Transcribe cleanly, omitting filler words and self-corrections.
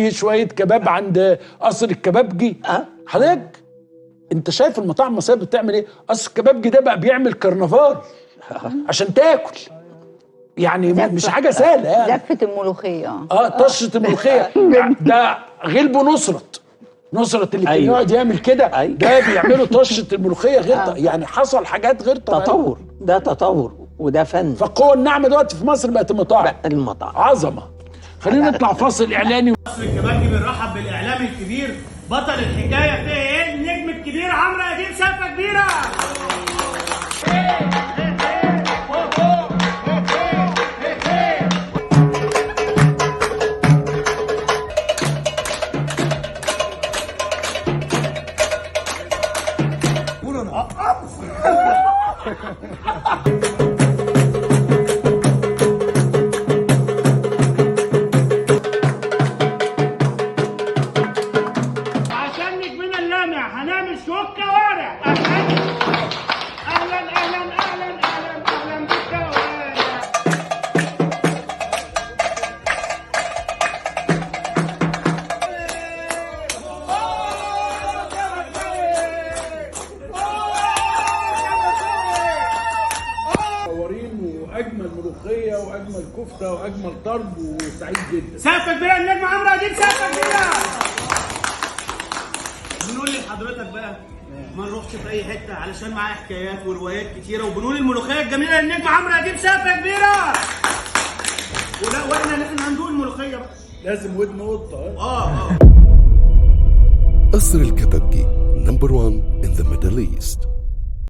في شويه كباب عند قصر الكبابجي. حضرتك انت شايف المطاعم المصريه بتعمل ايه؟ قصر الكبابجي ده بقى بيعمل كرنفال عشان تاكل، يعني مش حاجه سهله يعني. زفه الملوخيه. طشه الملوخيه ده غلبه نصرت اللي كان يقعد يعمل كده. ده بيعملوا طشه الملوخيه غير يعني حصل حاجات غير طبيعيه. تطور، ده تطور وده فن. فالقوه الناعمه دلوقتي في مصر بقت المطاعم. عظمه. خلينا نطلع فاصل اعلاني. قصر الكبابجي بنرحب بالاعلامي الكبير بطل الحكايه فيها ايه النجم الكبير عمرو اديب سقفه كبيره. عشان نجمنا اللامع هنعمل شوك كوارع. اهلا اهلا اهلا اهلا اهلا اهلا بالكوارع. واجمل ملوخيه واجمل كفته واجمل طرب وسعيد جدا. سقفه كبيره النجم عمرو اديب سقفه كبيره. بنقول لحضرتك بقى ما نروحش في اي حته علشان معاه حكايات وروايات كتيره، وبنقول الملوخيه الجميله للنجم عمرو اديب سقفه كبيره. ولا واحنا هندوق الملوخيه بقى لازم ودن قطه. قصر الكبابجي نمبر 1 in the Middle East.